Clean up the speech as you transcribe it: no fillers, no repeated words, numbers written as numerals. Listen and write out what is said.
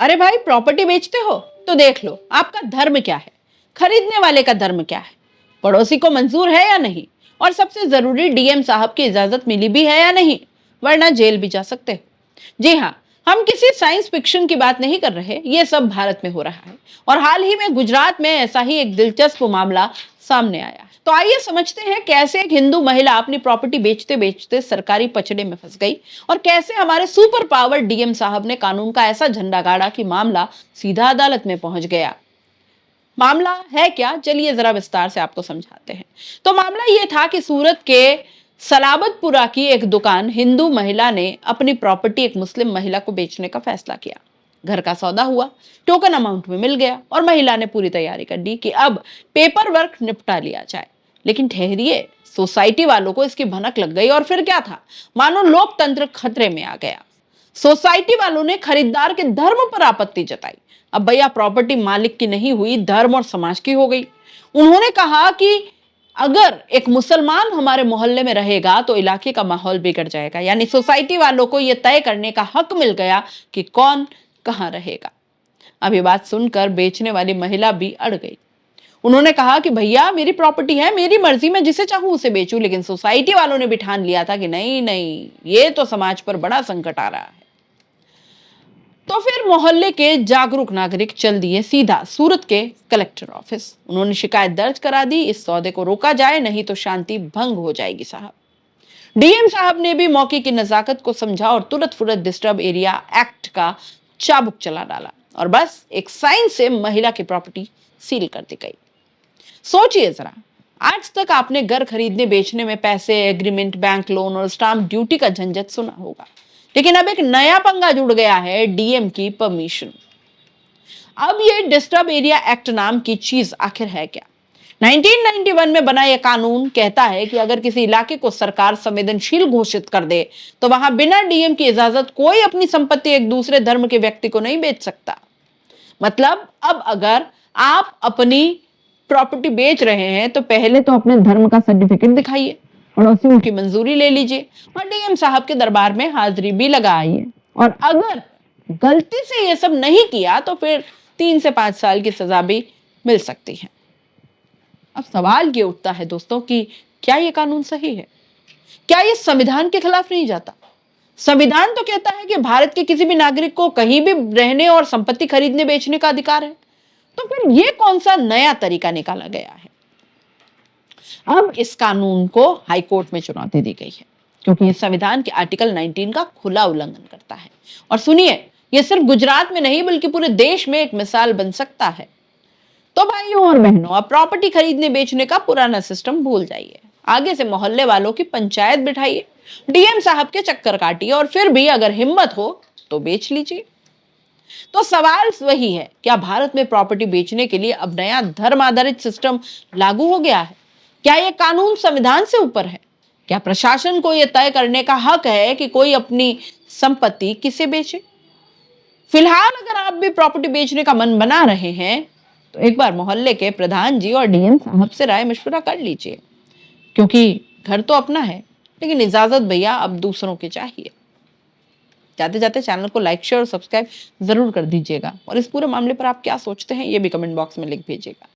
अरे भाई, प्रॉपर्टी बेचते हो तो देख लो आपका धर्म क्या है, खरीदने वाले का धर्म क्या है, पड़ोसी को मंजूर है या नहीं, और सबसे जरूरी डीएम साहब की इजाजत मिली भी है या नहीं, वरना जेल भी जा सकते हो। जी हाँ, हम किसी साइंस फिक्शन की बात नहीं कर रहे, ये सब भारत में हो रहा है। और हाल ही में गुजरात में ऐसा ही एक दिलचस्प मामला सामने आया। तो आइए समझते हैं कैसे एक हिंदू महिला अपनी प्रॉपर्टी बेचते बेचते सरकारी पचड़े में फंस गई, और कैसे हमारे सुपर पावर डीएम साहब ने कानून का ऐसा झंडा गाड़ा कि मामला सीधा अदालत में पहुंच गया। मामला है क्या, चलिए जरा विस्तार से आपको समझाते हैं। तो मामला यह था कि सूरत के सलाबतपुरा की एक दुकान हिंदू महिला ने अपनी प्रॉपर्टी एक मुस्लिम महिला को बेचने का फैसला किया। घर का सौदा हुआ, टोकन अमाउंट में मिल गया, और महिला ने पूरी तैयारी कर दी कि अब पेपर वर्क निपटा लिया जाए। लेकिन ठहरिए, सोसाइटी वालों को इसकी भनक लग गई, और फिर क्या था, मानो लोकतंत्र खतरे में आ गया। सोसाइटी वालों ने खरीदार के धर्म पर आपत्ति जताई। अब भैया, प्रॉपर्टी मालिक की नहीं हुई, धर्म और समाज की हो गई। उन्होंने कहा कि अगर एक मुसलमान हमारे मोहल्ले में रहेगा तो इलाके का माहौल बिगड़ जाएगा। यानी सोसाइटी वालों को यह तय करने का हक मिल गया कि कौन कहां रहेगा। अब ये बात सुनकर बेचने वाली महिला भी अड़ गई। उन्होंने कहा कि भैया, मेरी प्रॉपर्टी है, मेरी मर्जी, मैं जिसे चाहूं उसे बेचूं। लेकिन सोसाइटी वालों ने भी ठान लिया था कि नहीं नहीं, ये तो समाज पर बड़ा संकट आ रहा है। तो फिर मोहल्ले के जागरूक नागरिक चल दिए सीधा सूरत के कलेक्टर ऑफिस। उन्होंने शिकायत दर्ज करा दी, इस सौदे को रोका जाए, नहीं तो शांति भंग हो जाएगी साहब। डीएम साहब ने भी मौके की नजाकत को समझा और तुरंत फुरत डिस्टर्ब एरिया एक्ट का चाबुक चला डाला, और बस एक साइन से महिला की प्रॉपर्टी सील कर दी गई। सोचिए जरा, आज तक आपने घर खरीदने बेचने में पैसे, एग्रीमेंट, बैंक लोन और स्टाम्प ड्यूटी का झंझट सुना होगा। लेकिन अब एक नया पंगा जुड़ गया है, डीएम की परमिशन। अब ये डिस्टर्ब एरिया एक्ट नाम की चीज आखिर है क्या? 1991 में बना यह कानून कहता है कि अगर किसी इलाके को सरकार संवेदनशील घोषित कर दे तो वहां बिना डीएम की इजाजत कोई अपनी संपत्ति एक दूसरे धर्म के व्यक्ति को नहीं बेच सकता। मतलब अब अगर आप अपनी प्रॉपर्टी बेच रहे हैं तो पहले तो अपने धर्म का सर्टिफिकेट दिखाइए, पड़ोसियों की मंजूरी ले लीजिए, और डीएम साहब के दरबार में हाजिरी भी लगाइए। और अगर गलती से ये सब नहीं किया तो फिर 3 से 5 साल की सजा भी मिल सकती है। अब सवाल ये उठता है दोस्तों कि क्या ये कानून सही है? क्या ये संविधान के खिलाफ नहीं जाता? संविधान तो कहता है कि भारत के किसी भी नागरिक को कहीं भी रहने और संपत्ति खरीदने बेचने का अधिकार है। तो फिर ये कौन सा नया तरीका निकाला गया है? अब इस कानून को हाईकोर्ट में चुनौती दी गई है, क्योंकि ये संविधान के आर्टिकल 19 का खुला उल्लंघन करता है। और सुनिए, ये सिर्फ गुजरात में नहीं बल्कि पूरे देश में एक मिसाल बन सकता है। तो भाइयों और बहनों, अब प्रॉपर्टी खरीदने बेचने का पुराना सिस्टम भूल जाइए। आगे से मोहल्ले वालों की पंचायत बिठाइए, डीएम साहब के चक्कर काटिए, और फिर भी अगर हिम्मत हो तो बेच लीजिए। तो सवाल वही है, क्या भारत में प्रॉपर्टी बेचने के लिए अब नया धर्म आधारित सिस्टम लागू हो गया है? क्या यह कानून संविधान से ऊपर है? क्या प्रशासन को यह तय करने का हक है कि कोई अपनी संपत्ति किसे बेचे? फिलहाल अगर आप भी प्रॉपर्टी बेचने का मन बना रहे हैं तो एक बार मोहल्ले के प्रधान जी और डीएम साहब से राय मशवरा कर लीजिए, क्योंकि घर तो अपना है, लेकिन इजाजत भैया अब दूसरों की चाहिए। जाते जाते चैनल को लाइक, शेयर और सब्सक्राइब जरूर कर दीजिएगा, और इस पूरे मामले पर आप क्या सोचते हैं ये भी कमेंट बॉक्स में लिख भेजिएगा।